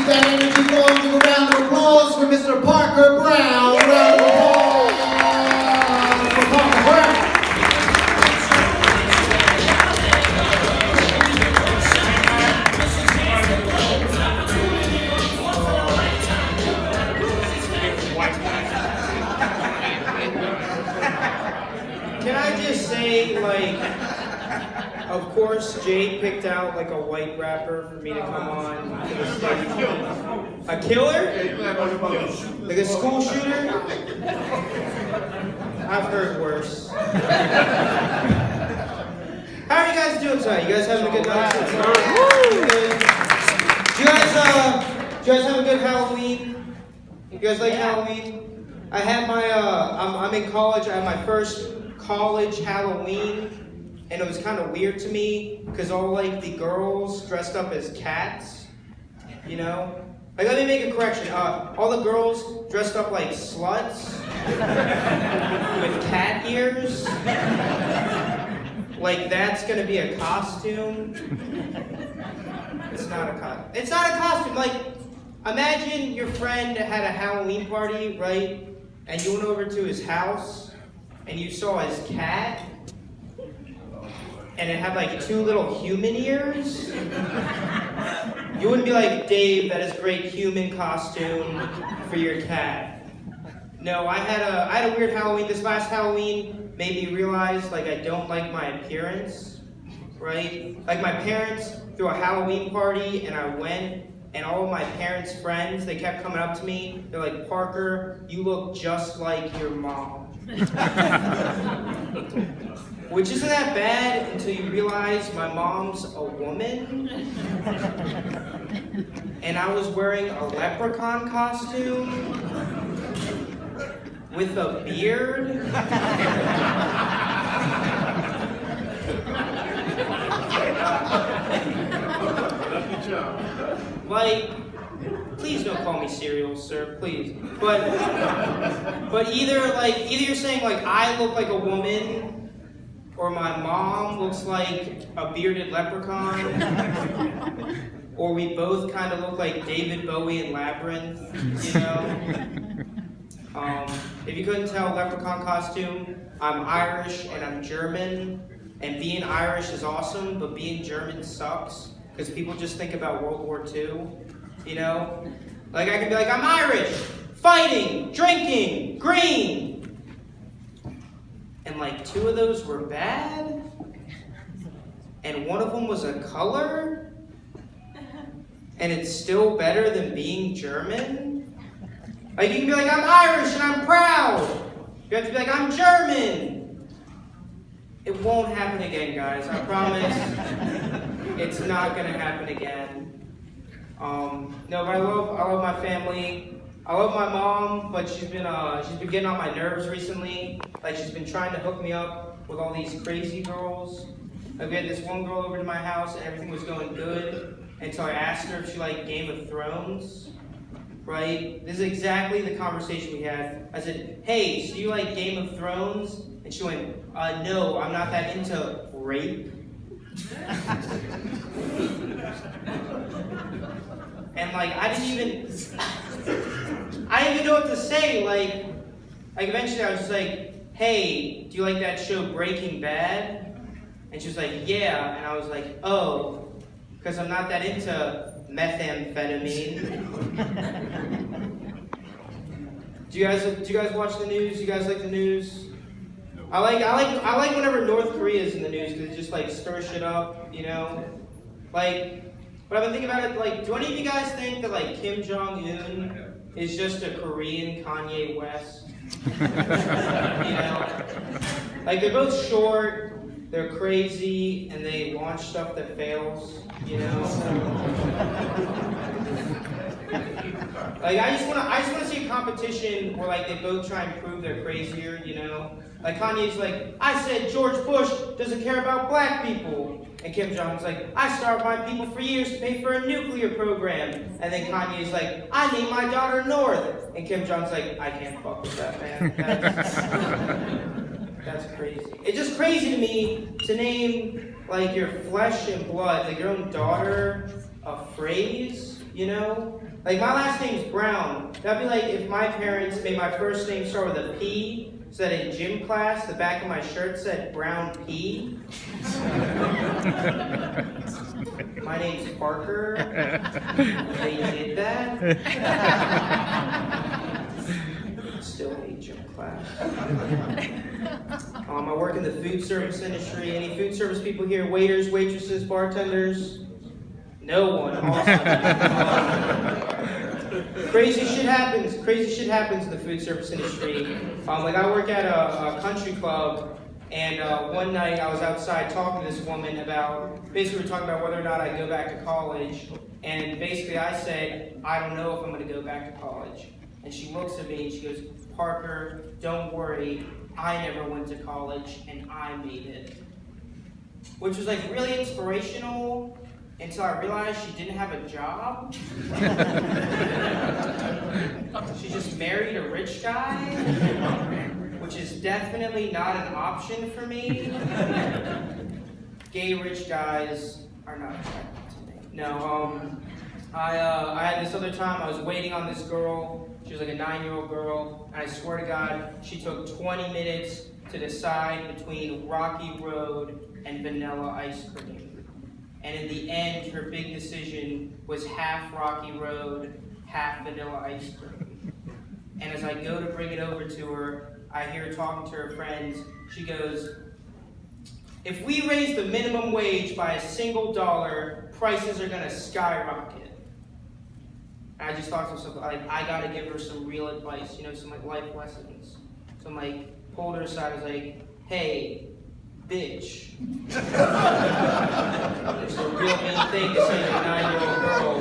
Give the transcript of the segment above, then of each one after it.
keep that energy going. Give a round of applause for Mr. Parker Brown. Round of applause for Parker Brown. Can I just say, like, of course, Jay picked out like a white rapper for me to come on to the stage. A killer? Like a school shooter? I've heard worse. How are you guys doing tonight? You guys having a good night? Good. Do you guys have a good Halloween? You guys like Halloween? I had my I'm in college. I had my first college Halloween. And it was kind of weird to me because all like the girls dressed up as cats, you know? Like, let me make a correction. All the girls dressed up like sluts with cat ears. Like, that's gonna be a costume. It's not a costume. It's not a costume. Like, imagine your friend had a Halloween party, right? And you went over to his house and you saw his cat. And it had like 2 little human ears. You wouldn't be like, Dave, that is a great human costume for your cat. No, I had a weird Halloween. This last Halloween made me realize like I don't like my appearance, right? Like my parents threw a Halloween party and I went and all of my parents' friends, they kept coming up to me. They're like, Parker, you look just like your mom. Which isn't that bad until you realize my mom's a woman. And I was wearing a leprechaun costume with a beard. Like, please don't call me cereal, sir, please. But either you're saying like I look like a woman, or my mom looks like a bearded leprechaun, or we both kind of look like David Bowie in Labyrinth, you know? If you couldn't tell, leprechaun costume, I'm Irish and I'm German, and being Irish is awesome, but being German sucks, because people just think about World War II, you know? Like I could be like, I'm Irish, fighting, drinking, green. And like 2 of those were bad, and one of them was a color, and it's still better than being German. Like you can be like, I'm Irish and I'm proud. You have to be like, I'm German. It won't happen again, guys. I promise. It's not gonna happen again. No, but I love my family. I love my mom, but she's been getting on my nerves recently. Like she's been trying to hook me up with all these crazy girls. Like we had this one girl over to my house and everything was going good until I asked her if she liked Game of Thrones. Right? This is exactly the conversation we had. I said, hey, so you like Game of Thrones? And she went, no, I'm not that into rape. And like I didn't even know what to say. Like eventually I was just like, hey, do you like that show Breaking Bad? And she was like, yeah. And I was like, oh, because I'm not that into methamphetamine. Do you guys watch the news? You guys like the news? I like whenever North Korea is in the news because it just like stirs shit up, you know? Like, but I've been thinking about it, like, do any of you guys think that like Kim Jong-un is just a Korean Kanye West? You know? Like they're both short, they're crazy, and they launch stuff that fails, you know? Like I just wanna see a competition where like they both try and prove they're crazier, you know? Like Kanye's like, I said George Bush doesn't care about black people. And Kim Jong-un's like, I starved my people for years to pay for a nuclear program. And then Kanye's like, I named my daughter North. And Kim Jong's like, I can't fuck with that, man. That's crazy. It's just crazy to me to name like your flesh and blood, like your own daughter, a phrase, you know? Like, my last name's Brown. That'd be like if my parents made my first name start with a P, so that in gym class, the back of my shirt said Brown P. My name's Parker. They did that. Still hate gym class. I work in the food service industry. Any food service people here? Waiters, waitresses, bartenders? No one. Awesome. Crazy shit happens. Crazy shit happens in the food service industry. Like, I work at a country club, and one night I was outside talking to this woman about, basically we're talking about whether or not I go back to college. And basically I said, I don't know if I'm going to go back to college. And she looks at me and she goes, Parker, don't worry, I never went to college and I made it. Which was like really inspirational until I realized she didn't have a job. She just married a rich guy, which is definitely not an option for me. Gay rich guys are not attracted to me. No, I had this other time, I was waiting on this girl. She was like a 9-year-old girl, and I swear to God, she took 20 minutes to decide between Rocky Road and vanilla ice cream. And in the end, her big decision was half Rocky Road, half vanilla ice cream. And as I go to bring it over to her, I hear her talking to her friends. She goes, if we raise the minimum wage by a single dollar, prices are gonna skyrocket. And I just thought to myself, like, I gotta give her some real advice, some like life lessons. So I'm like, pulled her aside, I was like, hey, bitch. It's a real mean thing to say to a 9-year-old girl.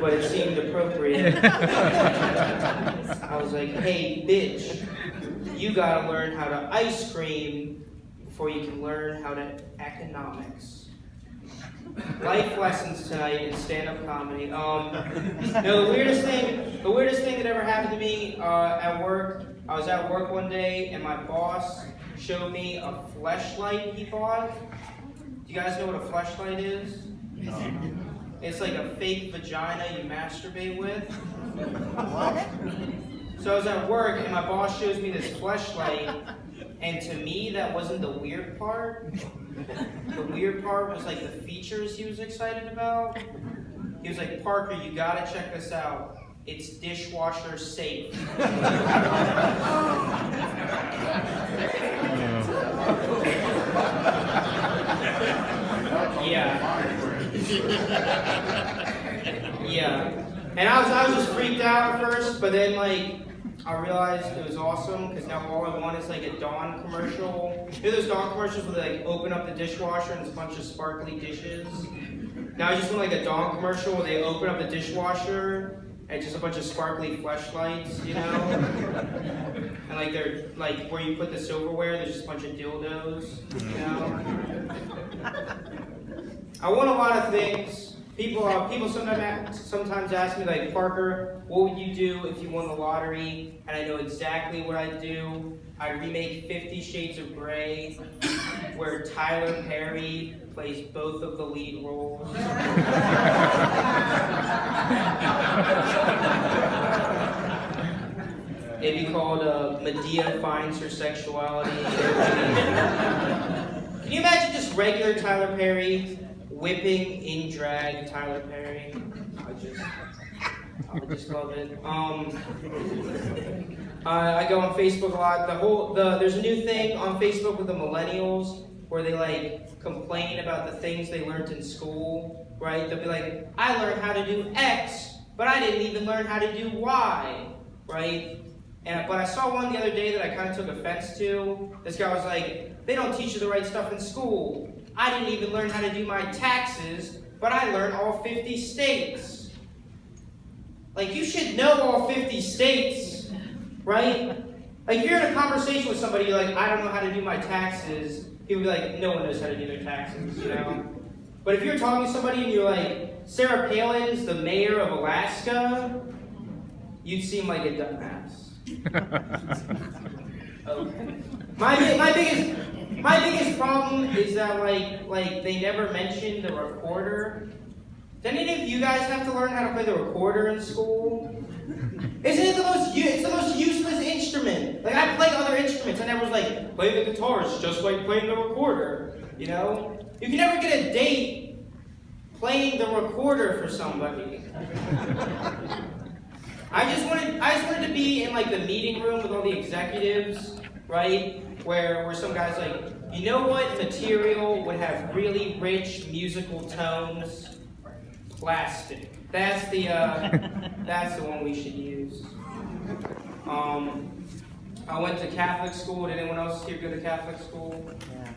But it seemed appropriate. I was like, hey, bitch, you gotta learn how to ice cream before you can learn how to economics. Life lessons tonight in stand-up comedy. The weirdest thing that ever happened to me at work. I was at work one day and my boss showed me a fleshlight he bought. Do you guys know what a fleshlight is? No. It's like a fake vagina you masturbate with. What? So I was at work and my boss shows me this fleshlight, and to me that wasn't the weird part. The weird part was like the features he was excited about. He was like, Parker, you gotta check this out. It's dishwasher safe. Yeah. And I was just freaked out at first, but then like I realized it was awesome because now all I want is like a Dawn commercial. You know those Dawn commercials where they like open up the dishwasher and it's a bunch of sparkly dishes? Now I just want like a Dawn commercial where they open up the dishwasher and it's just a bunch of sparkly fleshlights, And like they're like where you put the silverware, there's just a bunch of dildos, I want a lot of things. People sometimes ask me, like, Parker, what would you do if you won the lottery? And I know exactly what I'd do. I'd remake 50 Shades of Grey, where Tyler Perry plays both of the lead roles. It'd be called Medea Finds Her Sexuality. Can you imagine just regular Tyler Perry whipping in drag Tyler Perry? I just love it. I go on Facebook a lot. There's a new thing on Facebook with the millennials where they like complain about the things they learned in school, right? They'll be like, I learned how to do X, but I didn't even learn how to do Y, right? But I saw one the other day that I kind of took offense to. This guy was like, they don't teach you the right stuff in school. I didn't even learn how to do my taxes, but I learned all 50 states. Like, you should know all 50 states, right? Like, if you're in a conversation with somebody, you're like, I don't know how to do my taxes, people be like, no one knows how to do their taxes, But if you're talking to somebody and you're like, Sarah Palin's the mayor of Alaska, you'd seem like a dumbass. Okay. My biggest problem is that like they never mentioned the recorder. Did any of you guys have to learn how to play the recorder in school? Isn't it it's the most useless instrument? Like, I play other instruments, and everyone's like, play the guitar, it's just like playing the recorder, you know? You can never get a date playing the recorder for somebody. I just wanted to be in like the meeting room with all the executives, right? Where some guy's like, you know what material would have really rich musical tones? Plastic. That's the one we should use. I went to Catholic school. Did anyone else here go to Catholic school? Yeah.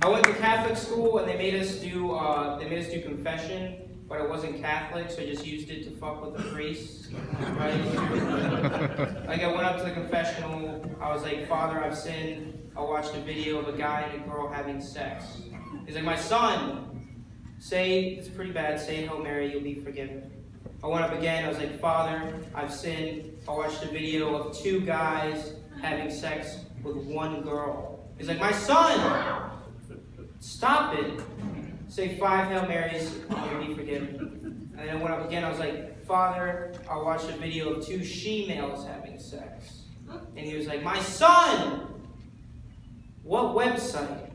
I went to Catholic school and they made us do confession, but I wasn't Catholic, so I just used it to fuck with the priests. Right? Like, I went up to the confessional. I was like, Father, I've sinned. I watched a video of a guy and a girl having sex. He's like, my son. It's pretty bad, say Hail Mary, you'll be forgiven. I went up again, I was like, Father, I've sinned. I watched a video of 2 guys having sex with 1 girl. He's like, my son, stop it. Say 5 Hail Marys, you'll be forgiven. And then I went up again, I was like, Father, I watched a video of 2 she-males having sex. And he was like, my son, what website?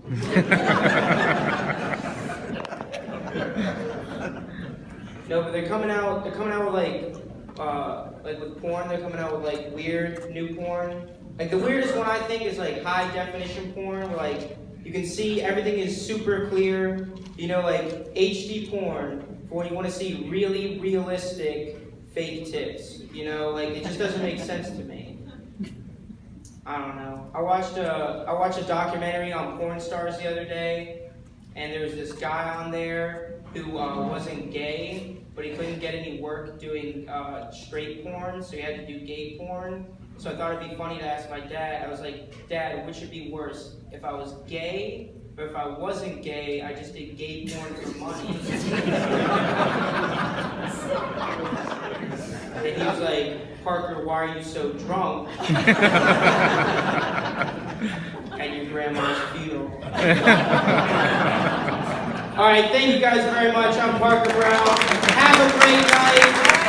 No, but they're coming out with like with porn, they're coming out with like weird new porn. Like, the weirdest one I think is like high definition porn, where like you can see everything is super clear, you know, like HD porn for when you want to see really realistic fake tits. You know, like, it just doesn't make sense to me. I don't know. I watched a documentary on porn stars the other day, and there was this guy on there who wasn't gay, but he couldn't get any work doing straight porn, so he had to do gay porn. So I thought it'd be funny to ask my dad. I was like, Dad, which would be worse? If I was gay, or if I wasn't gay, I just did gay porn for money? And he was like, Parker, why are you so drunk at your grandma's funeral? All right, thank you guys very much. I'm Parker Brown. Have a great night.